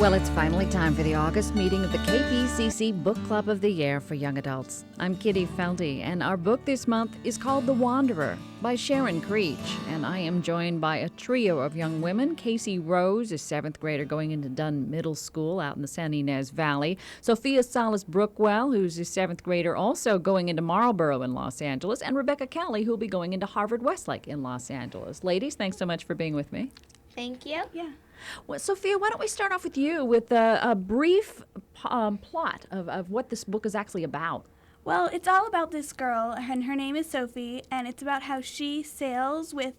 Well, it's finally time for the August meeting of the KPCC Book Club of the Year for Young Adults. I'm Kitty Feldy, and our book this month is called The Wanderer by Sharon Creech. And I am joined by a trio of young women. Casey Rose, a 7th grader going into Dunn Middle School out in the San Ynez Valley. Sophia Salas Brookwell, who's a 7th grader also going into Marlboro in Los Angeles. And Rebecca Kelly, who'll be going into Harvard Westlake in Los Angeles. Ladies, thanks so much for being with me. Thank you. Yeah. Well, Sophia, why don't we start off with you with a brief plot of what this book is actually about? Well, it's all about this girl, and her name is Sophie, and it's about how she sails with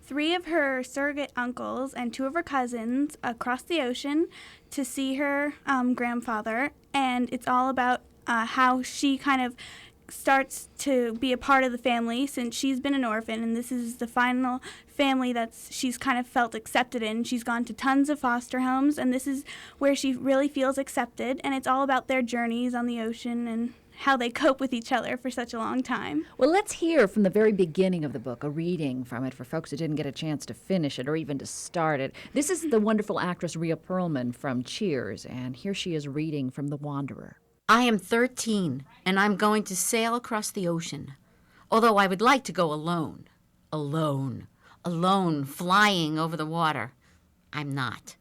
3 of her surrogate uncles and 2 of her cousins across the ocean to see her grandfather, and it's all about how she kind of starts to be a part of the family since she's been an orphan, and this is the final family she's kind of felt accepted in. She's gone to tons of foster homes, and this is where she really feels accepted, and it's all about their journeys on the ocean and how they cope with each other for such a long time. Well, let's hear from the very beginning of the book, a reading from it for folks who didn't get a chance to finish it or even to start it. This is the wonderful actress Rhea Perlman from Cheers, and here she is reading from The Wanderer. I am 13, and I'm going to sail across the ocean, although I would like to go alone. Alone, flying over the water. I'm not.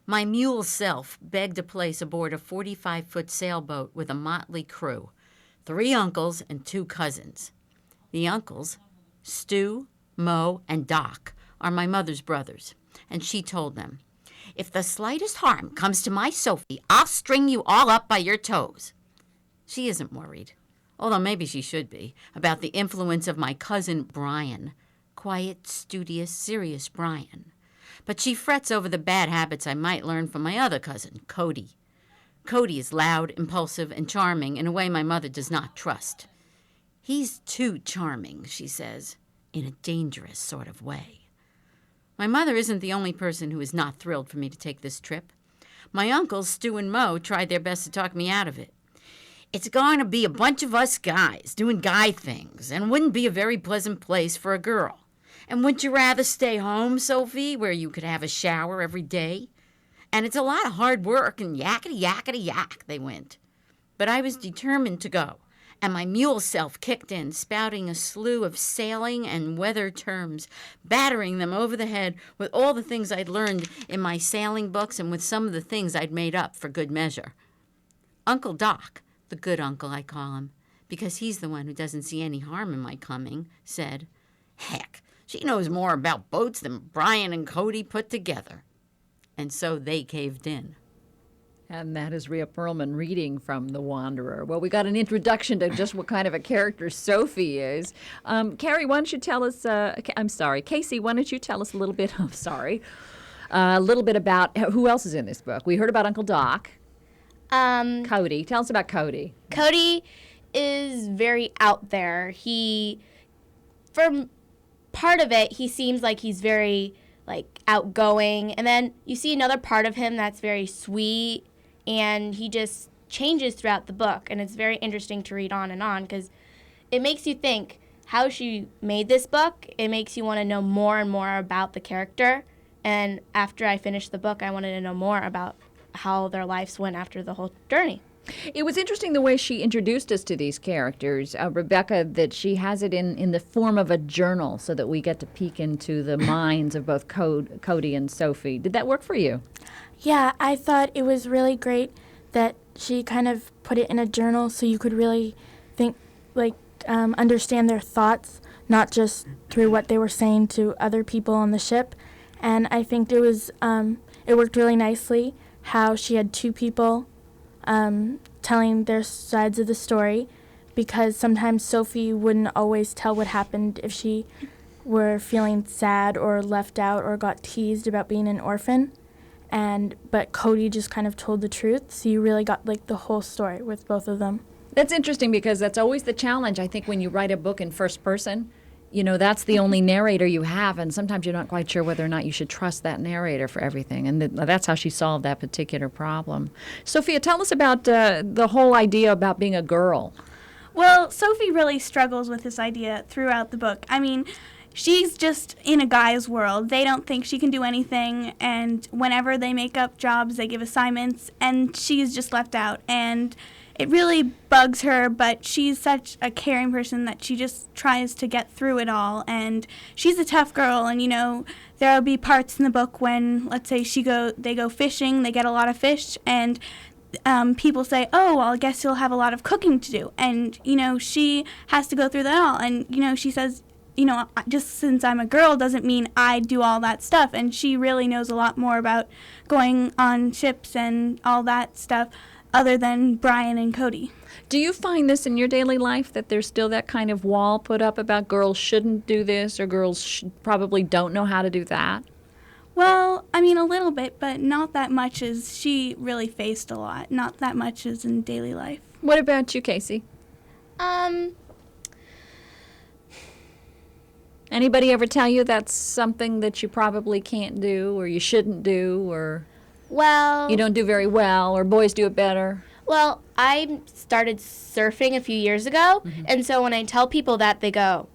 My mule self begged a place aboard a 45-foot sailboat with a motley crew, 3 uncles and 2 cousins. The uncles, Stu, Mo, and Doc, are my mother's brothers, and she told them, "If the slightest harm comes to my Sophie, I'll string you all up by your toes." She isn't worried, although maybe she should be, about the influence of my cousin Brian. Quiet, studious, serious Brian. But she frets over the bad habits I might learn from my other cousin, Cody. Cody is loud, impulsive, and charming in a way my mother does not trust. He's too charming, she says, in a dangerous sort of way. My mother isn't the only person who is not thrilled for me to take this trip. My uncles, Stu and Mo, tried their best to talk me out of it. It's going to be a bunch of us guys doing guy things, and wouldn't be a very pleasant place for a girl. And wouldn't you rather stay home, Sophie, where you could have a shower every day? And it's a lot of hard work and yakety-yakety-yak, they went. But I was determined to go, and my mule self kicked in, spouting a slew of sailing and weather terms, battering them over the head with all the things I'd learned in my sailing books and with some of the things I'd made up for good measure. Uncle Doc, the good uncle I call him, because he's the one who doesn't see any harm in my coming, said, "Heck, she knows more about boats than Brian and Cody put together." And so they caved in. And that is Rhea Perlman reading from The Wanderer. Well, we got an introduction to just what kind of a character Sophie is. Carrie, why don't you tell us, Casey, why don't you tell us a little bit, a little bit about who else is in this book. We heard about Uncle Doc. Cody. Tell us about Cody. Cody is very out there. For part of it, he seems like he's very outgoing, and then you see another part of him that's very sweet, and he just changes throughout the book, and it's very interesting to read on because it makes you think how she made this book. It makes you want to know more and more about the character, and after I finished the book, I wanted to know more about how their lives went after the whole journey. It was interesting the way she introduced us to these characters, Rebecca, that she has it in the form of a journal so that we get to peek into the minds of both Cody and Sophie. Did that work for you? Yeah, I thought it was really great that she kind of put it in a journal so you could really think, understand their thoughts, not just through what they were saying to other people on the ship. And I think it worked really nicely how she had 2 people telling their sides of the story, because sometimes Sophie wouldn't always tell what happened if she were feeling sad or left out or got teased about being an orphan. But Cody just kind of told the truth, so you really got the whole story with both of them. That's interesting because that's always the challenge, I think, when you write a book in first person. That's the only narrator you have, and sometimes you're not quite sure whether or not you should trust that narrator for everything, and that's how she solved that particular problem. Sophia, tell us about the whole idea about being a girl. Well, Sophie really struggles with this idea throughout the book. I mean, she's just in a guy's world. They don't think she can do anything, and whenever they make up jobs, they give assignments, and she's just left out. And it really bugs her, but she's such a caring person that she just tries to get through it all. And she's a tough girl, and there'll be parts in the book when, let's say, they go fishing, they get a lot of fish, and people say, oh, well, I guess you'll have a lot of cooking to do. And, she has to go through that all. And, she says, just since I'm a girl doesn't mean I do all that stuff. And she really knows a lot more about going on ships and all that stuff other than Brian and Cody. Do you find this in your daily life, that there's still that kind of wall put up about girls shouldn't do this or girls probably don't know how to do that? Well, I mean, a little bit, but not that much as she really faced a lot. Not that much as in daily life. What about you, Casey? Anybody ever tell you that's something that you probably can't do or you shouldn't do, or you don't do very well, or boys do it better? Well, I started surfing a few years ago, and so when I tell people that, they go,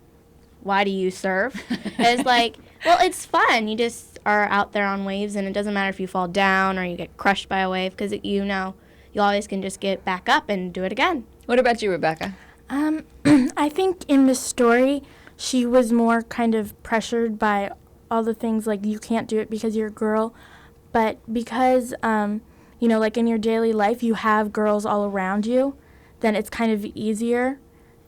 why do you surf? It's like, well, it's fun. You just are out there on waves, and it doesn't matter if you fall down or you get crushed by a wave, because you always can just get back up and do it again. What about you, Rebecca? I think in this story, she was more kind of pressured by all the things, like you can't do it because you're a girl. But because, like in your daily life, you have girls all around you, then it's kind of easier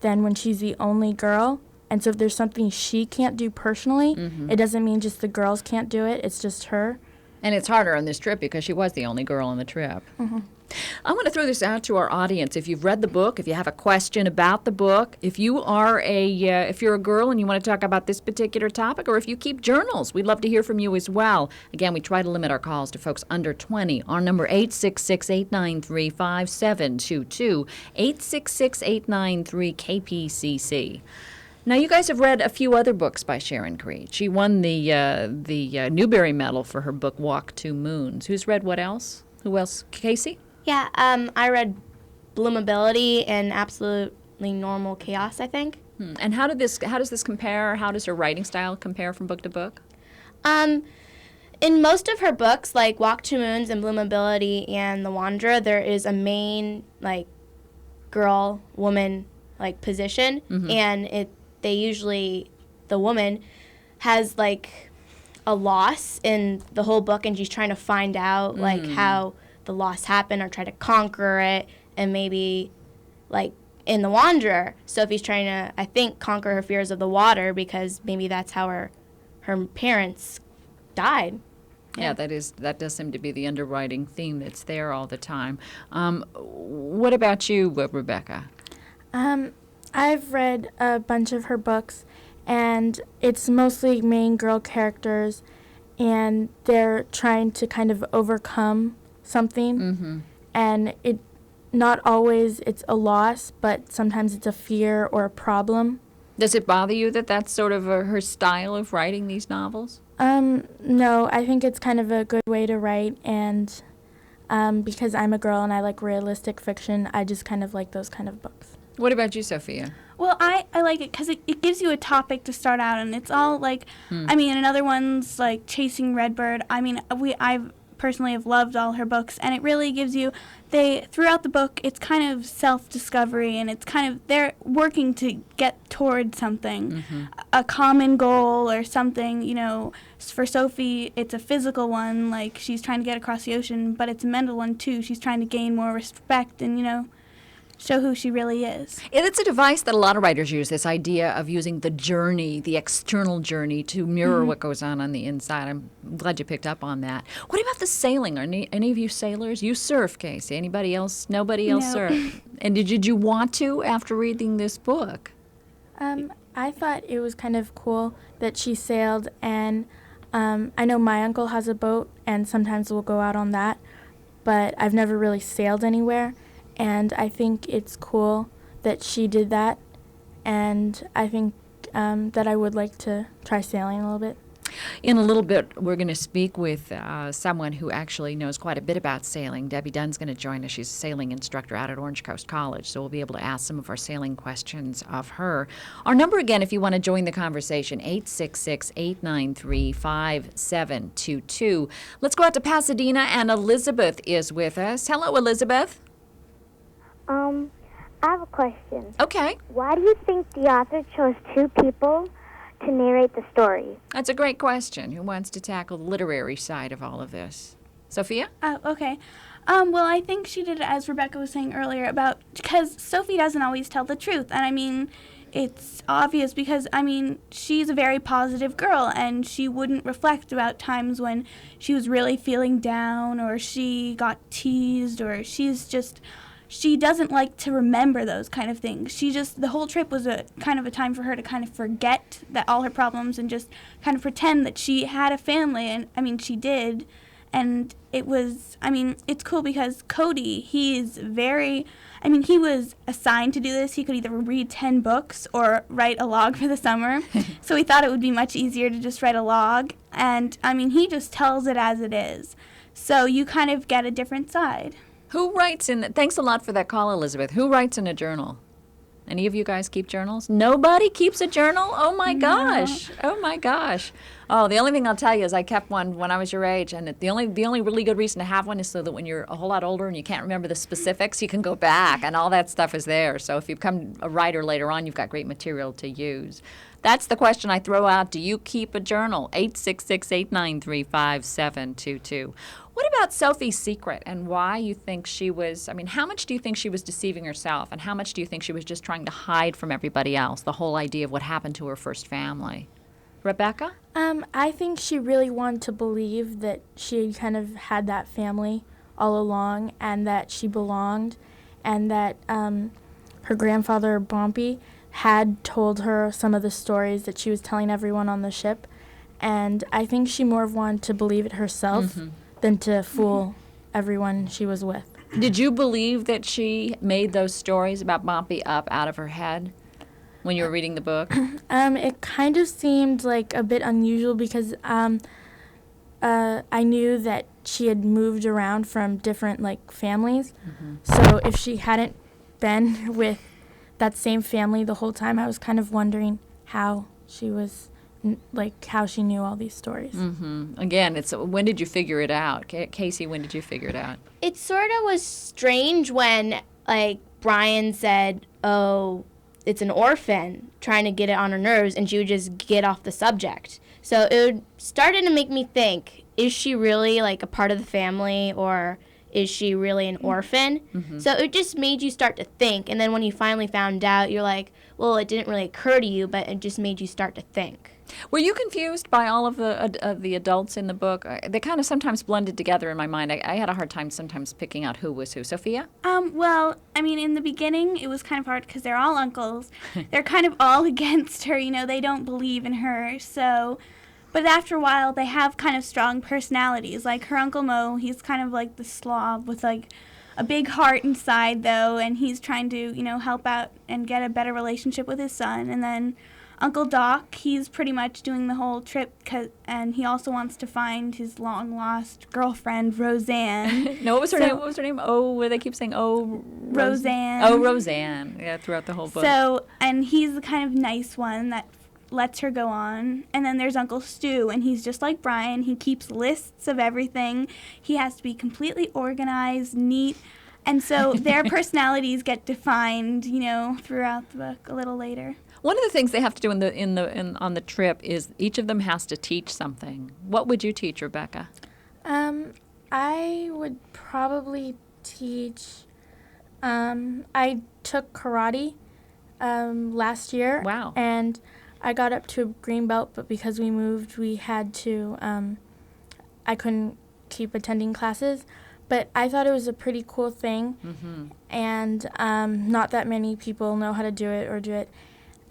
than when she's the only girl. And so if there's something she can't do personally, it doesn't mean just the girls can't do it. It's just her. And it's harder on this trip because she was the only girl on the trip. I want to throw this out to our audience. If you've read the book, if you have a question about the book, if you're a girl and you want to talk about this particular topic, or if you keep journals, we'd love to hear from you as well. Again, we try to limit our calls to folks under 20. Our number 866-893-5722, 866-893-KPCC. Now, you guys have read a few other books by Sharon Creech. She won the Newbery Medal for her book Walk Two Moons. Who's read what else? Who else? Casey? Yeah, I read Bloomability and Absolutely Normal Chaos, I think. And how does this compare? How does her writing style compare from book to book? In most of her books, like Walk Two Moons and Bloomability and The Wanderer, there is a main girl, woman position, and the woman has a loss in the whole book, and she's trying to find out how the loss happened or try to conquer it. And maybe in The Wanderer, Sophie's trying to, I think, conquer her fears of the water, because maybe that's how her parents died. Yeah, that does seem to be the underwriting theme that's there all the time. What about you, Rebecca? I've read a bunch of her books, and it's mostly main girl characters, and they're trying to kind of overcome something, and it not always it's a loss, but sometimes it's a fear or a problem. Does it bother you that that's sort of her style of writing these novels? No, I think it's kind of a good way to write, and because I'm a girl and I like realistic fiction, I just kind of like those kind of books. What about you, Sophia? Well, I like it because it gives you a topic to start out, and it's all another one's like Chasing Redbird. I personally have loved all her books, and it really gives you, throughout the book, it's kind of self-discovery, and it's kind of, they're working to get towards something, a common goal or something. For Sophie, it's a physical one, like she's trying to get across the ocean, but it's a mental one too. She's trying to gain more respect and, show who she really is. It's a device that a lot of writers use, this idea of using the journey, the external journey, to mirror what goes on the inside. I'm glad you picked up on that. What about the sailing? Are any of you sailors? You surf, Casey. Anybody else? Nobody else surf? And did you want to after reading this book? I thought it was kind of cool that she sailed, and I know my uncle has a boat, and sometimes we'll go out on that, but I've never really sailed anywhere. And I think it's cool that she did that, and I think that I would like to try sailing a little bit. In a little bit, we're going to speak with someone who actually knows quite a bit about sailing. Debbie Dunn's going to join us. She's a sailing instructor out at Orange Coast College, so we'll be able to ask some of our sailing questions of her. Our number again, if you want to join the conversation, 866-893-5722. Let's go out to Pasadena, and Elizabeth is with us. Hello, Elizabeth. I have a question. Okay. Why do you think the author chose two people to narrate the story? That's a great question. Who wants to tackle the literary side of all of this? Sophia? Okay. Well, I think she did it, as Rebecca was saying earlier, because Sophie doesn't always tell the truth. And I mean, it's obvious because, I mean, she's a very positive girl, and she wouldn't reflect about times when she was really feeling down, or she got teased, or she doesn't like to remember those kind of things. The whole trip was a kind of a time for her to kind of forget that all her problems and just kind of pretend that she had a family. And I mean, she did. And it's cool because Cody, he was assigned to do this. He could either read 10 books or write a log for the summer. So we thought it would be much easier to just write a log. And I mean, he just tells it as it is. So you kind of get a different side. Who writes thanks a lot for that call, Elizabeth. Who writes in a journal? Any of you guys keep journals? Nobody keeps a journal? Oh my gosh. Oh my gosh. Oh, the only thing I'll tell you is I kept one when I was your age, and the only really good reason to have one is so that when you're a whole lot older and you can't remember the specifics, you can go back and all that stuff is there. So if you become a writer later on, you've got great material to use. That's the question I throw out. Do you keep a journal? 866-893-5722. What about Sophie's secret and why you think how much do you think she was deceiving herself, and how much do you think she was just trying to hide from everybody else the whole idea of what happened to her first family? Rebecca? I think she really wanted to believe that she kind of had that family all along and that she belonged, and that her grandfather, Bumpy, had told her some of the stories that she was telling everyone on the ship. And I think she more wanted to believe it herself than to fool everyone she was with. Did you believe that she made those stories about Bumpy up out of her head when you were reading the book? It kind of seemed like a bit unusual because I knew that she had moved around from different families. So if she hadn't been with that same family the whole time, I was kind of wondering how she was, how she knew all these stories. Again, when did you figure it out? Casey, when did you figure it out? It sort of was strange when, Brian said, oh, it's an orphan, trying to get it on her nerves, and she would just get off the subject. So it started to make me think, is she really, a part of the family, or is she really an orphan? So it just made you start to think, and then when you finally found out, you're like, well, it didn't really occur to you, but it just made you start to think. Were you confused by all of the adults in the book? They kind of sometimes blended together in my mind. I had a hard time sometimes picking out who was who. Sophia? Well, I mean, in the beginning, it was kind of hard because they're all uncles. They're kind of all against her, they don't believe in her, so... But after a while, they have kind of strong personalities. Like her Uncle Mo, he's kind of like the slob with a big heart inside, though, and he's trying to, help out and get a better relationship with his son. And then Uncle Doc, he's pretty much doing the whole trip, and he also wants to find his long-lost girlfriend, Roseanne. No, what was her name? What was her name? Oh, where they keep saying, Roseanne. Oh, Roseanne. Yeah, throughout the whole book. So, and he's the kind of nice one that lets her go on. And then there's Uncle Stu, and he's just like Brian. He keeps lists of everything. He has to be completely organized, neat. And so their personalities get defined, throughout the book a little later. One of the things they have to do on the trip is each of them has to teach something. What would you teach, Rebecca? I would probably teach. I took karate last year. Wow. And I got up to a green belt, but because we moved, we had to. I couldn't keep attending classes. But I thought it was a pretty cool thing, and not that many people know how to do it.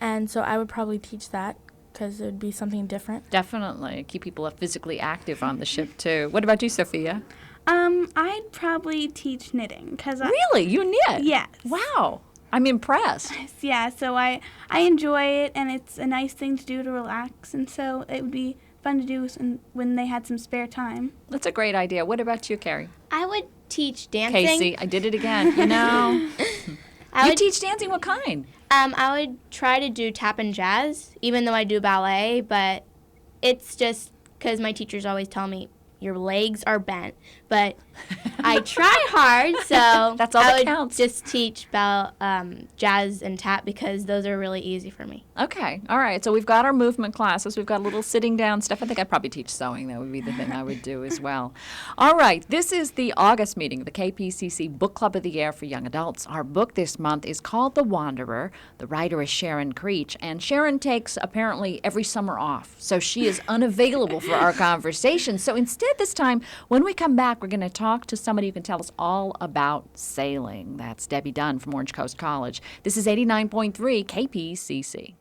And so I would probably teach that because it would be something different. Definitely. Keep people physically active on the ship, too. What about you, Sophia? I'd probably teach knitting. Really? You knit? Yes. Wow. I'm impressed. Yeah, so I enjoy it, and it's a nice thing to do to relax, and so it would be fun to do when they had some spare time. That's a great idea. What about you, Carrie? I would teach dancing. Casey, I did it again. You teach dancing? What kind? I would try to do tap and jazz, even though I do ballet, but it's just because my teachers always tell me, your legs are bent. But I try hard, so That's all I that would counts. just teach jazz and tap because those are really easy for me. Okay. All right. So we've got our movement classes. We've got a little sitting down stuff. I think I'd probably teach sewing. That would be the thing I would do as well. All right. This is the August meeting of the KPCC Book Club of the Year for Young Adults. Our book this month is called The Wanderer. The writer is Sharon Creech. And Sharon takes apparently every summer off. So she is unavailable for our conversation. So instead this time, when we come back, we're going to talk to somebody who can tell us all about sailing. That's Debbie Dunn from Orange Coast College. This is 89.3 KPCC.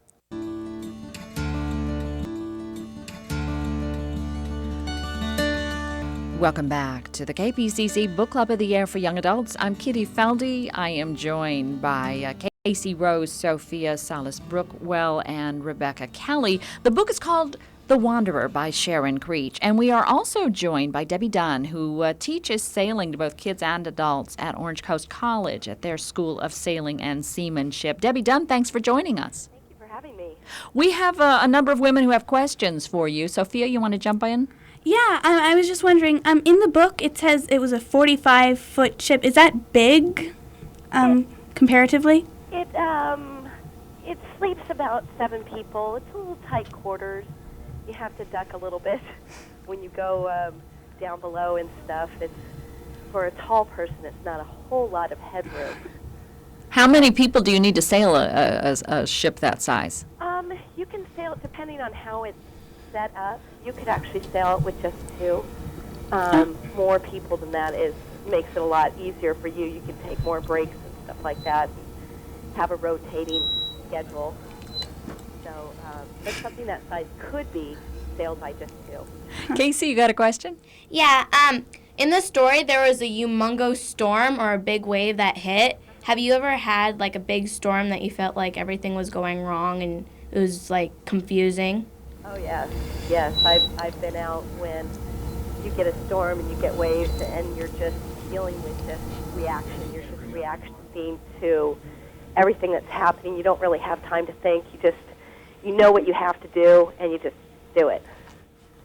Welcome back to the KPCC Book Club of the Year for Young Adults. I'm Kitty Feldy. I am joined by Casey Rose, Sophia Salas Brookwell, and Rebecca Kelly. The book is called The Wanderer by Sharon Creech. And we are also joined by Debbie Dunn, who teaches sailing to both kids and adults at Orange Coast College at their School of Sailing and Seamanship. Debbie Dunn, thanks for joining us. Thank you for having me. We have a number of women who have questions for you. Sophia, you want to jump in? Yeah, I was just wondering, in the book it says it was a 45-foot ship. Is that big, comparatively? It sleeps about 7 people. It's a little tight quarters. You have to duck a little bit when you go down below and stuff. It's for a tall person. It's not a whole lot of headroom. How many people do you need to sail a ship that size? You can sail it depending on how it's set up. You could actually sail it with just 2. More people than that makes it a lot easier for you. You can take more breaks and stuff like that. Have a rotating schedule. So, but something that size could be sailed by just 2. Casey, you got a question? Yeah, in the story there was a humongous storm or a big wave that hit. Have you ever had like a big storm that you felt like everything was going wrong and it was like confusing? Oh yes. I've been out when you get a storm and you get waves and you're just dealing with just reaction. You're just reacting to everything that's happening. You don't really have time to think. You know what you have to do and you just do it.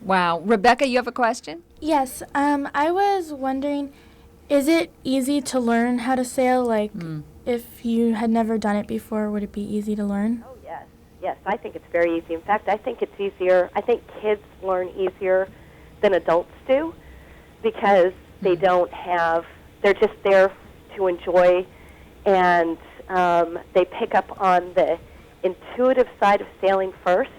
Wow. Rebecca, you have a question? Yes, I was wondering, is it easy to learn how to sail? Like, if you had never done it before, would it be easy to learn? Oh, yes, I think it's very easy. In fact, I think it's easier. I think kids learn easier than adults do because they're just there to enjoy, and they pick up on the intuitive side of sailing first,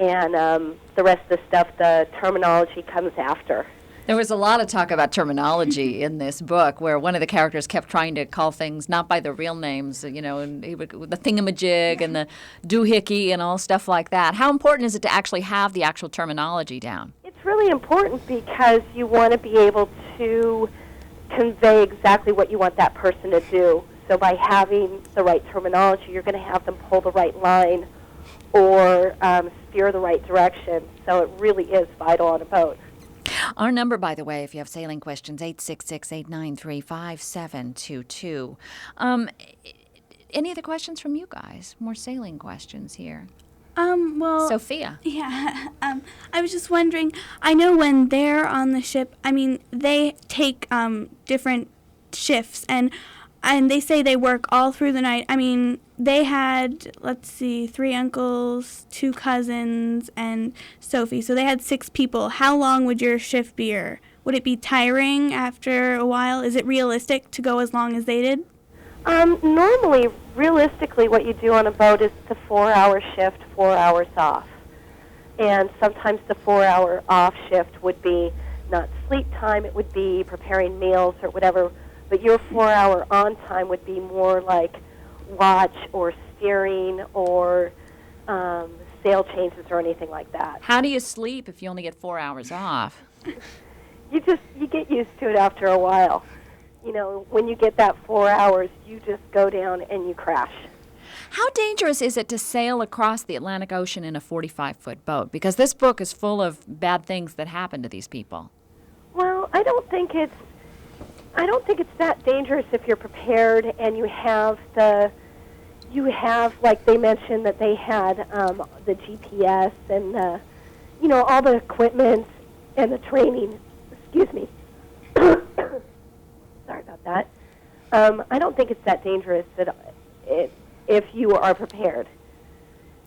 and the rest of the stuff, the terminology, comes after. There was a lot of talk about terminology in this book where one of the characters kept trying to call things not by their real names, and he would, the thingamajig and the doohickey and all stuff like that. How important is it to actually have the actual terminology down? It's really important because you want to be able to convey exactly what you want that person to do. So by having the right terminology, you're going to have them pull the right line or steer the right direction. So it really is vital on a boat. Our number, by the way, if you have sailing questions, 866-893-5722. Any other questions from you guys? More sailing questions here. Well, Sophia. Yeah, I was just wondering, I know when they're on the ship, they take different shifts, and they say they work all through the night. They had, 3 uncles, 2 cousins, and Sophie. So they had 6 people. How long would your shift be? Or would it be tiring after a while? Is it realistic to go as long as they did? Normally, realistically, what you do on a boat is the 4-hour shift, 4 hours off. And sometimes the 4-hour off shift would be not sleep time. It would be preparing meals or whatever. But your 4-hour on time would be more like watch or steering or sail changes or anything like that. How do you sleep if you only get 4 hours off? You get used to it after a while. When you get that 4 hours, you just go down and you crash. How dangerous is it to sail across the Atlantic Ocean in a 45-foot boat? Because this book is full of bad things that happen to these people. Well, I don't think it's that dangerous if you're prepared and you have like they mentioned that they had the GPS and all the equipment and the training. Excuse me. Sorry about that. I don't think it's that dangerous if you are prepared.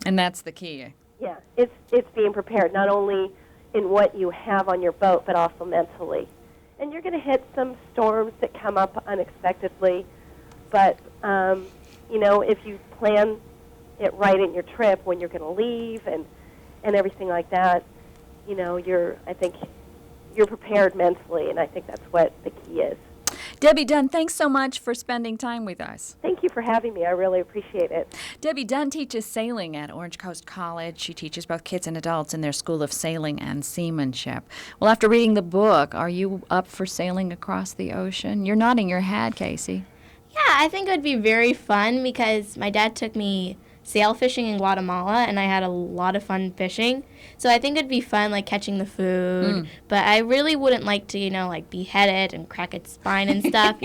And that's the key. Yeah, it's being prepared, not only in what you have on your boat, but also mentally. And you're going to hit some storms that come up unexpectedly, but, if you plan it right in your trip, when you're going to leave and everything like that, I think you're prepared mentally, and I think that's what the key is. Debbie Dunn, thanks so much for spending time with us. Thank you for having me. I really appreciate it. Debbie Dunn teaches sailing at Orange Coast College. She teaches both kids and adults in their School of Sailing and Seamanship. Well, after reading the book, are you up for sailing across the ocean? You're nodding your head, Casey. Yeah, I think it would be very fun because my dad took me sail fishing in Guatemala, and I had a lot of fun fishing. So I think it'd be fun, like, catching the food. But I really wouldn't like to, behead it and crack its spine and stuff,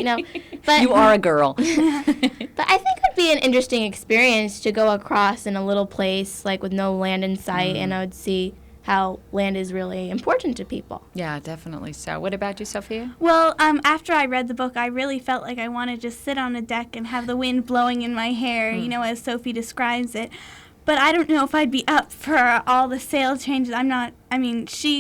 But You are a girl. But I think it'd be an interesting experience to go across in a little place, like, with no land in sight, and I would see how land is really important to people. Yeah, definitely so. What about you, Sophia? Well, after I read the book, I really felt like I wanted to just sit on a deck and have the wind blowing in my hair, as Sophie describes it. But I don't know if I'd be up for all the sail changes.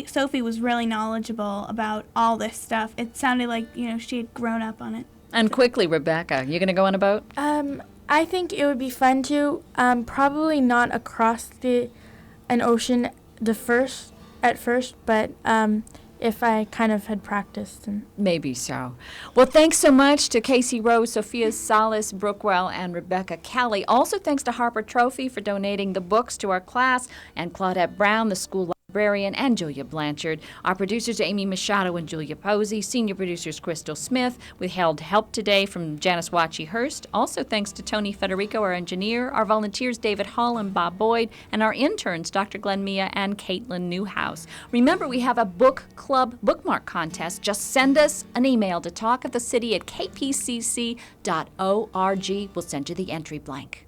Sophie was really knowledgeable about all this stuff. It sounded like, she had grown up on it. And quickly, Rebecca, you going to go on a boat? I think it would be fun to, probably not across an ocean at first, but if I kind of had practiced. Maybe so. Well, thanks so much to Casey Rose, Sophia Salas Brookwell, and Rebecca Kelly. Also thanks to Harper Trophy for donating the books to our class, and Claudette Brown, the school librarian, and Julia Blanchard. Our producers, Amy Machado and Julia Posey. Senior producers, Crystal Smith. We held help today from Janice Watchie-Hurst. Also thanks to Tony Federico, our engineer. Our volunteers, David Hall and Bob Boyd. And our interns, Dr. Glenn Mia and Caitlin Newhouse. Remember, we have a book club bookmark contest. Just send us an email to talkofthecity@kpcc.org. We'll send you the entry blank.